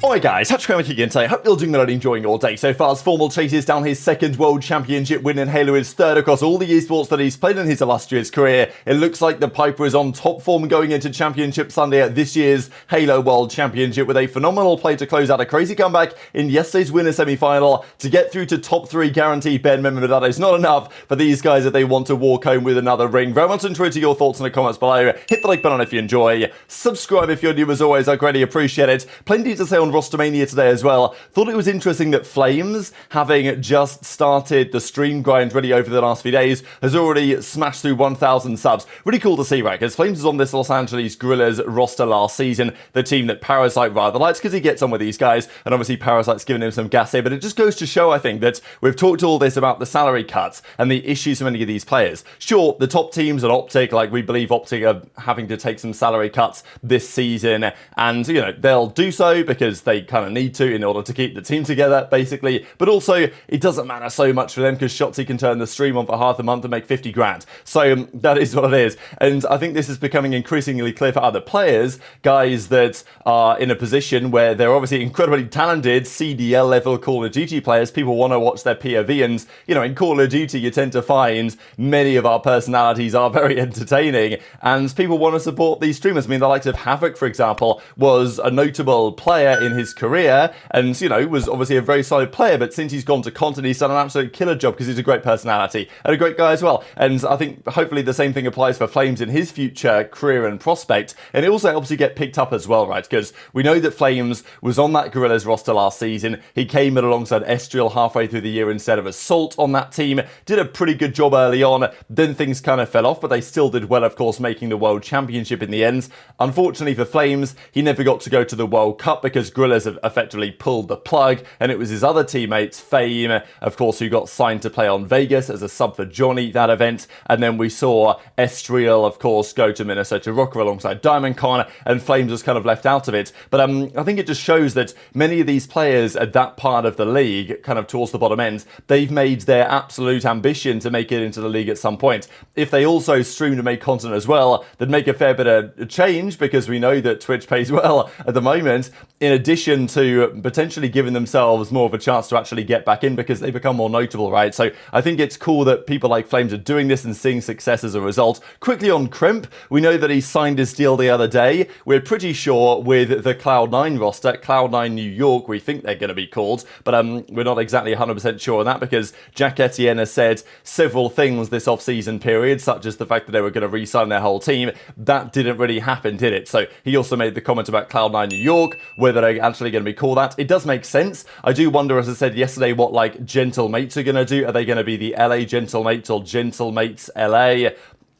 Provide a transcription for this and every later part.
Alright guys, Kremp again today. Hope you're doing well and enjoying your day so far as FormaL chases down his second World Championship win and Halo is third across all the esports that he's played in his illustrious career. It looks like the Piper is on top form going into Championship Sunday at this year's Halo World Championship with a phenomenal play to close out a crazy comeback in yesterday's winner semi-final to get through to top 3 guaranteed Ben. Remember that is not enough for these guys if they want to walk home with another ring. Very much enjoyed your thoughts in the comments below. Hit the like button if you enjoy. Subscribe if you're new as always, I greatly appreciate it. Plenty to say on Rostermania today as well. Thought it was interesting that Flames, having just started the stream grind ready over the last few days, has already smashed through 1,000 subs. Really cool to see, right? Because Flames was on this Los Angeles Guerrillas roster last season, the team that Parasite rather likes because he gets on with these guys, and obviously Parasite's given him some gas here, but it just goes to show, I think, that we've talked all this about the salary cuts and the issues for many of these players. Sure, the top teams and OpTic, like we believe OpTic are having to take some salary cuts this season, and, you know, they'll do so because they kind of need to in order to keep the team together, basically. But also, it doesn't matter so much for them because Shotzzy can turn the stream on for half a month and make 50 grand. So that is what it is. And I think this is becoming increasingly clear for other players, guys that are in a position where they're obviously incredibly talented, CDL level Call of Duty players. People want to watch their POV, and, you know, in Call of Duty, you tend to find many of our personalities are very entertaining, and people want to support these streamers. I mean, the likes of Havoc, for example, was a notable player in his career, and, you know, was obviously a very solid player, but since he's gone to Content, he's done an absolute killer job because he's a great personality and a great guy as well. And I think hopefully the same thing applies for Flames in his future career and prospect, and it also helps you get picked up as well, right? Because we know that Flames was on that Guerrillas roster last season. He came in alongside Estriel halfway through the year instead of Assault on that team, did a pretty good job early on, then things kind of fell off, but they still did well, of course, making the World Championship in the end. Unfortunately for Flames, he never got to go to the World Cup because Guerrillas have effectively pulled the plug, and it was his other teammates, Fame, of course, who got signed to play on Vegas as a sub for Johnny that event, and then we saw Estriel, of course, go to Minnesota Rocker alongside DiamondCon, and Flames was kind of left out of it. But I think it just shows that many of these players at that part of the league, kind of towards the bottom end, they've made their absolute ambition to make it into the league at some point. If they also stream to make content as well, they'd make a fair bit of change, because we know that Twitch pays well at the moment, in addition to potentially giving themselves more of a chance to actually get back in because they become more notable, right? So I think it's cool that people like Flames are doing this and seeing success as a result. Quickly on Kremp, we know that he signed his deal the other day. We're pretty sure with the Cloud9 roster, Cloud9 New York, we think they're going to be called, but we're not exactly 100% sure on that because Jack Etienne has said several things this off-season period, such as the fact that they were going to re-sign their whole team. That didn't really happen, did it? So he also made the comment about Cloud9 New York, whether they're actually going to be called that. It does make sense. I do wonder, as I said yesterday, what like Gentlemates are going to do. Are they going to be the LA Gentlemates or Gentlemates LA?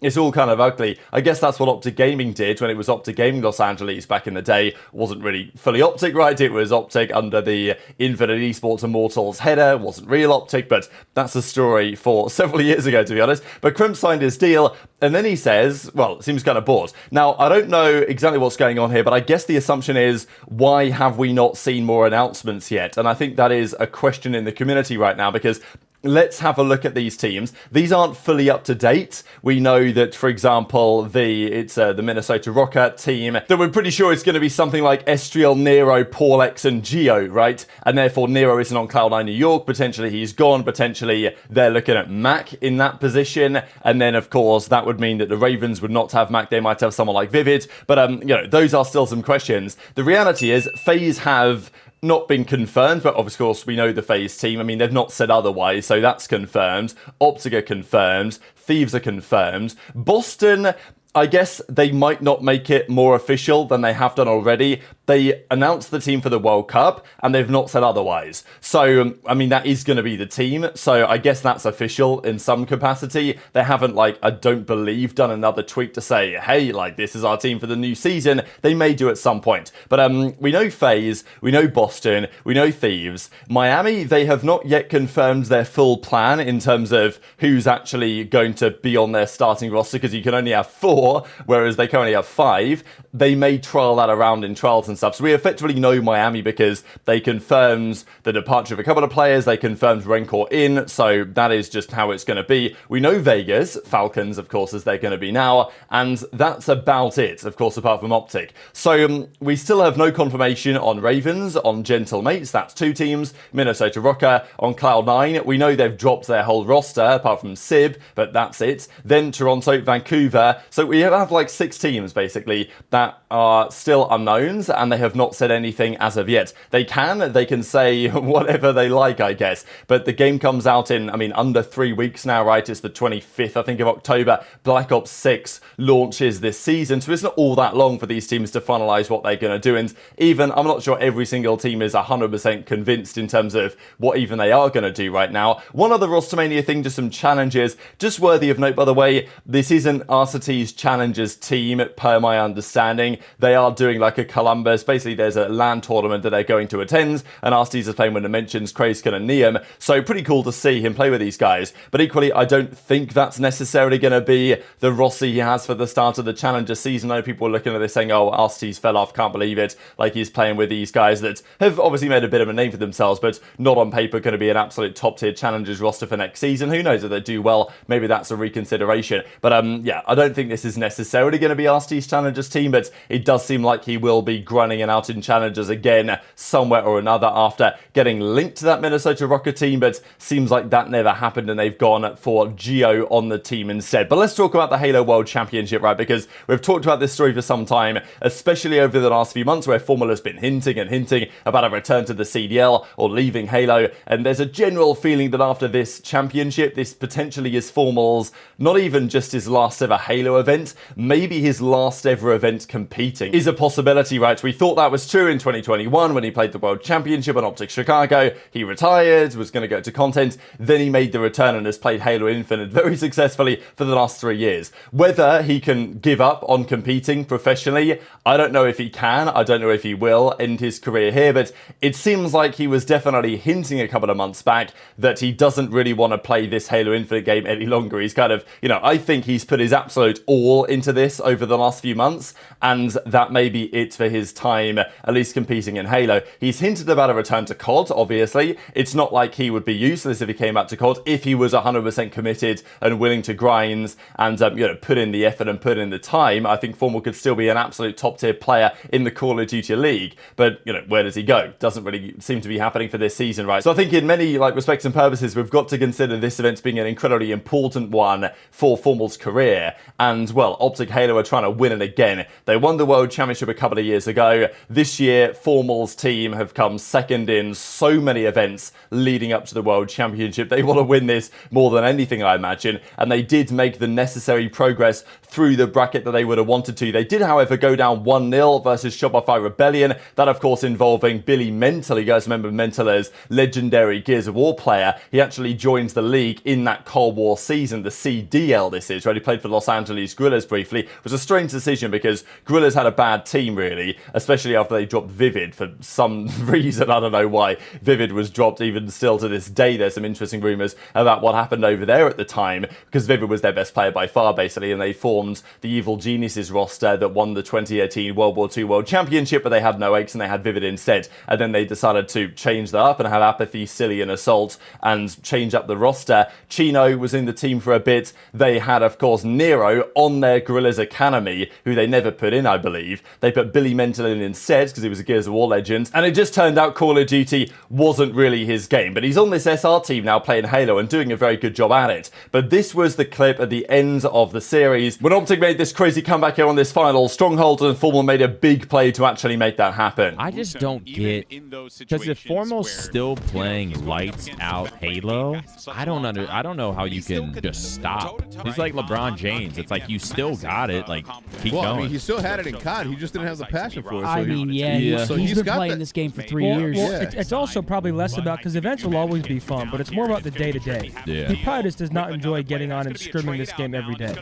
It's all kind of ugly. I guess that's what OpTic Gaming did when it was OpTic Gaming Los Angeles back in the day. It wasn't really fully OpTic, right? It was OpTic under the Infinite Esports Immortals header. It wasn't real OpTic, but that's a story for several years ago, to be honest. But Kremp signed his deal, and then he says, well, it seems kind of bored. Now, I don't know exactly what's going on here, but I guess the assumption is, why have we not seen more announcements yet? And I think that is a question in the community right now, because let's have a look at these teams. These aren't fully up to date. We know that, for example, it's the Minnesota Rocker team, that we're pretty sure it's going to be something like Estriel, Nero, Paul X, and Geo, right? And therefore, Nero isn't on Cloud9 New York. Potentially, he's gone. Potentially, they're looking at Mack in that position. And then, of course, that would mean that the Ravens would not have Mack. They might have someone like Vivid. But, you know, those are still some questions. The reality is, FaZe have not been confirmed, but of course we know the FaZe team. I mean, they've not said otherwise, so that's confirmed. OpTic are confirmed. Thieves are confirmed. Boston, I guess they might not make it more official than they have done already. They announced the team for the World Cup, and they've not said otherwise. So, I mean, that is going to be the team. So, I guess that's official in some capacity. They haven't, like, I don't believe, done another tweet to say, hey, like, this is our team for the new season. They may do at some point. But we know FaZe, we know Boston, we know Thieves. Miami, they have not yet confirmed their full plan in terms of who's actually going to be on their starting roster, because you can only have 4. 4, whereas they currently have 5. They may trial that around in trials and stuff. So we effectively know Miami because they confirmed the departure of a couple of players. They confirmed Rencor in, so that is just how it's going to be. We know Vegas, Falcons, of course, as they're going to be now, and that's about it, of course, apart from OpTic. So we still have no confirmation on Ravens, on Gentle Mates, that's 2 teams, Minnesota Rocker, on Cloud9. We know they've dropped their whole roster, apart from Sib, but that's it. Then Toronto, Vancouver. So we have like 6 teams, basically, that are still unknowns, and they have not said anything as of yet. They can say whatever they like, I guess, but the game comes out in, I mean, under 3 weeks now, right? It's the 25th, I think, of October. Black Ops 6 launches this season, so it's not all that long for these teams to finalize what they're going to do, and even, I'm not sure every single team is 100% convinced in terms of what even they are going to do right now. One other Rostermania thing, just some challenges, just worthy of note, by the way, this isn't RCT's Challengers team, per my understanding. They are doing like a Columbus, basically there's a LAN tournament that they're going to attend, and RCT's is playing with Dimensions, Krayskin and Neum, so pretty cool to see him play with these guys, but equally I don't think that's necessarily going to be the roster he has for the start of the Challenger season. I know people are looking at this saying, oh, RCT's fell off, can't believe it, like he's playing with these guys that have obviously made a bit of a name for themselves, but not on paper going to be an absolute top tier Challengers roster for next season. Who knows if they do well, maybe that's a reconsideration, but yeah, I don't think this is necessarily going to be RCT's Challengers team, but it does seem like he will be grinding it out in Challengers again somewhere or another after getting linked to that Minnesota Rocker team, but seems like that never happened and they've gone for Geo on the team instead. But let's talk about the Halo World Championship, right? Because we've talked about this story for some time, especially over the last few months where FormaL has been hinting about a return to the CDL or leaving Halo, and there's a general feeling that after this championship, this potentially is FormaL's, not even just his last ever Halo event, maybe his last ever event competing is a possibility, right? We thought that was true in 2021 when he played the World Championship on OpTic Chicago. He retired, was going to go to content, then he made the return and has played Halo Infinite very successfully for the last 3 years. Whether he can give up on competing professionally, I don't know if he can, I don't know if he will end his career here, but it seems like he was definitely hinting a couple of months back that he doesn't really want to play this Halo Infinite game any longer. He's kind of, you know, I think he's put his absolute all into this over the last few months, and that may be it for his time, at least competing in Halo. He's hinted about a return to COD, obviously. It's not like he would be useless if he came back to COD, if he was 100% committed and willing to grind and you know, put in the effort and put in the time. I think FormaL could still be an absolute top tier player in the Call of Duty League, but you know, where does he go? Doesn't really seem to be happening for this season, right? So I think in many like respects and purposes, we've got to consider this event being an incredibly important one for FormaL's career, and well, OpTic Halo are trying to win it again. They won the World Championship a couple of years ago. This year, FormaL's team have come second in so many events leading up to the World Championship. They want to win this more than anything, I imagine, and they did make the necessary progress through the bracket that they would have wanted to. They did, however, go down 1-0 versus Shopify Rebellion. That, of course, involving Billy Mental. You guys remember Mental as legendary Gears of War player. He actually joins the league in that Cold War season, the CDL this is, right? He played for Los Angeles Guerrillas briefly. It was a strange decision because Guerrillas had a bad team, really, especially after they dropped Vivid for some reason. I don't know why Vivid was dropped even still to this day. There's some interesting rumours about what happened over there at the time, because Vivid was their best player by far, basically, and they formed the Evil Geniuses roster that won the 2018 World War II World Championship, but they had no X and they had Vivid instead. And then they decided to change that up and have Apathy, Silly and Assault and change up the roster. Chino was in the team for a bit. They had, of course, Nero on their Guerrillas Academy, who they never put in, I believe. They put Billy Mental in instead because he was a Gears of War legend, and it just turned out Call of Duty wasn't really his game. But he's on this SR team now playing Halo and doing a very good job at it. But this was the clip at the end of the series when OpTic made this crazy comeback here on this final. Stronghold and FormaL made a big play to actually make that happen. I just don't get, because if FormaL's still playing lights out Halo, I don't know how you can just stop. He's like LeBron James. It's like you still got it. Like keep going. I mean, he still had it in COD. He just didn't have the passion for it. So I mean, yeah. So he's been playing this game for 3 years. Well, it's also probably less about, because events will always be fun, but it's more about the day-to-day. Yeah. He probably just does not enjoy getting on and streaming this game every day.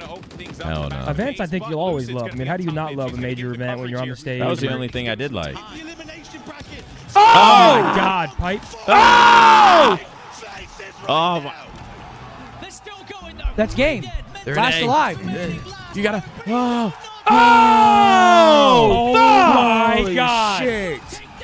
Hell no. Events, I think you'll always love. I mean, how do you not love a major event when you're on the stage? That was the only thing I did like. Oh my God, Pipe! Oh! Oh my. That's game. They're Last in A. alive. You gotta. Oh! Oh my Holy God! shit.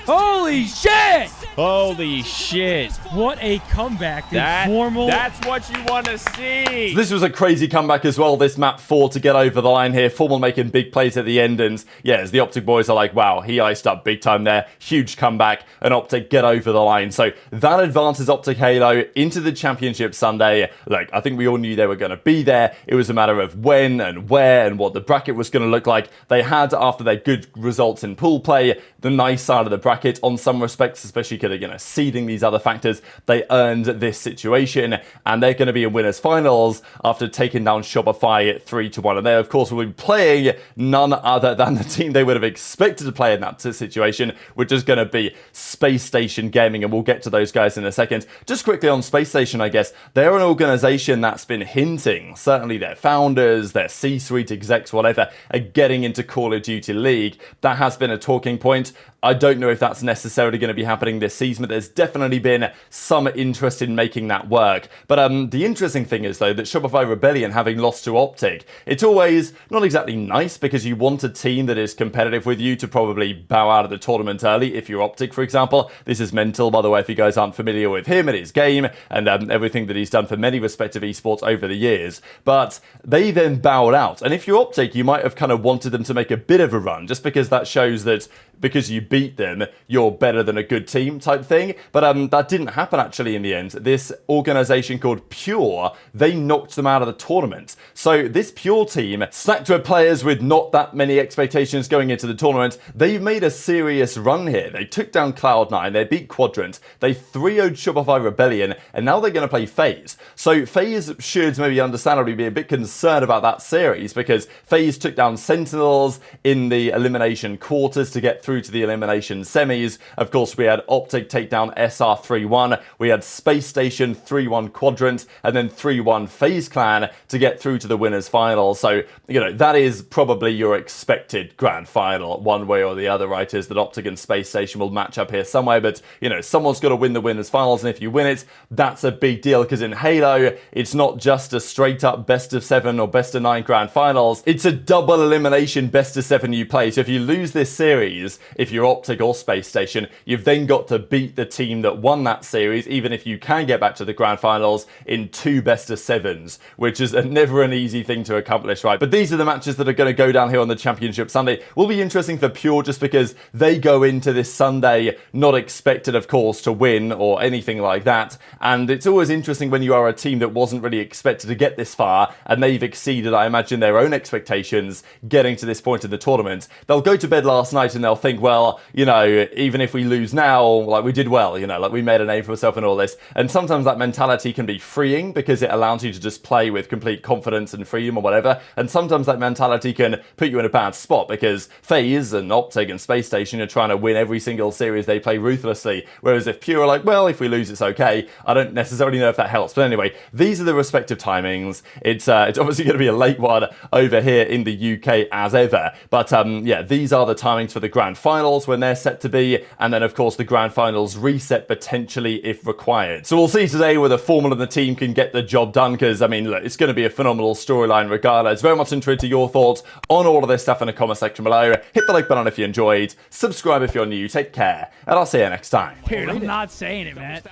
Holy shit! Holy shit! What a comeback, dude. FormaL. That's what you want to see. This was a crazy comeback as well, this map 4 to get over the line here. FormaL making big plays at the end, and yeah, as the OpTic boys are like, wow, he iced up big time there. Huge comeback, and OpTic get over the line. So that advances OpTic HyDra into the championship Sunday. Look, I think we all knew they were going to be there. It was a matter of when and where and what the bracket was going to look like. They had, after their good results in pool play, the nice side of the bracket on some respects, especially because, you know, seeding these other factors, they earned this situation, and they're going to be in winners finals after taking down Shopify 3-1. And they, of course, will be playing none other than the team they would have expected to play in that situation, which is going to be Space Station Gaming, and we'll get to those guys in a second. Just quickly on Space Station, I guess, they're an organization that's been hinting, certainly their founders, their C-suite execs, whatever, are getting into Call of Duty League. That has been a talking point. I don't know if that's necessarily going to be happening this season, but there's definitely been some interest in making that work. But the interesting thing is, though, that Shopify Rebellion, having lost to OpTic, it's always not exactly nice, because you want a team that is competitive with you to probably bow out of the tournament early. If you're OpTic, for example, this is mental, by the way, if you guys aren't familiar with him and his game and everything that he's done for many respective esports over the years. But they then bowed out. And if you're OpTic, you might have kind of wanted them to make a bit of a run, just because that shows that because you beat them, you're better than a good team type thing. But that didn't happen actually in the end. This organization called Pure, they knocked them out of the tournament. So this Pure team, stacked with players with not that many expectations going into the tournament, they've made a serious run here. They took down Cloud9, they beat Quadrant, they 3-0'd Shopify Rebellion, and now they're going to play FaZe. So FaZe should maybe understandably be a bit concerned about that series, because FaZe took down Sentinels in the elimination quarters to get through to the elimination semis. Of course, we had OpTic take down SR 3-1, we had Space Station 3-1 Quadrant, and then 3-1 FaZe Clan to get through to the winners final. So, you know, that is probably your expected grand final, one way or the other, right? Is that OpTic and Space Station will match up here somewhere, but, you know, someone's got to win the winners finals, and if you win it, that's a big deal, because in Halo, it's not just a straight up best of 7 or best of 9 grand finals, it's a double elimination best of 7 you play. So if you lose this series, if you're OpTic or Space Station, you've then got to beat the team that won that series, even if you can get back to the grand finals, in 2 best of 7s, which is never an easy thing to accomplish, right? But these are the matches that are going to go down here on the Championship Sunday. Will be interesting for Pure, just because they go into this Sunday not expected, of course, to win or anything like that. And it's always interesting when you are a team that wasn't really expected to get this far, and they've exceeded, I imagine, their own expectations getting to this point in the tournament. They'll go to bed last night and they'll think, well, you know, even if we lose now, like, we did well, you know, like, we made a name for ourselves and all this. And sometimes that mentality can be freeing, because it allows you to just play with complete confidence and freedom or whatever. And sometimes that mentality can put you in a bad spot, because FaZe and OpTic and Space Station are trying to win every single series they play ruthlessly. Whereas if Pure are like, well, if we lose, it's okay. I don't necessarily know if that helps. But anyway, these are the respective timings. It's obviously going to be a late one over here in the UK as ever. But yeah, these are the timings for the grand finals when they're set to be. And then, of course, the grand finals reset potentially if required. So we'll see today whether FormaL and the team can get the job done, because, I mean, look, it's going to be a phenomenal storyline regardless. Very much interested to your thoughts on all of this stuff in the comment section below. Hit the like button if you enjoyed. Subscribe if you're new. Take care. And I'll see you next time. Dude, I'm not saying it, man.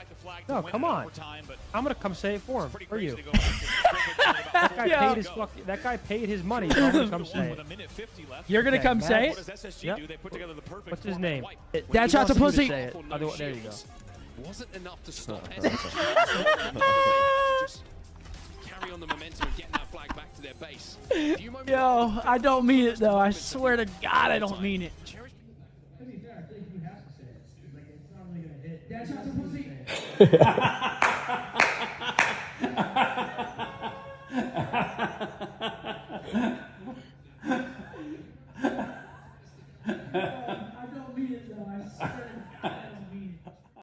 No, come on. I'm gonna come say it for him. For you. That guy paid his money. So I'm gonna come say it. You're gonna come say it? Yep. What's his name? Dad shots a pussy. There you go. Wasn't enough to stop it. Just carry on the momentum and getting that flag back to their base. Yo, I don't mean it though. I swear to God, I don't mean it. Dad shots a pussy. I don't mean it though, I swear.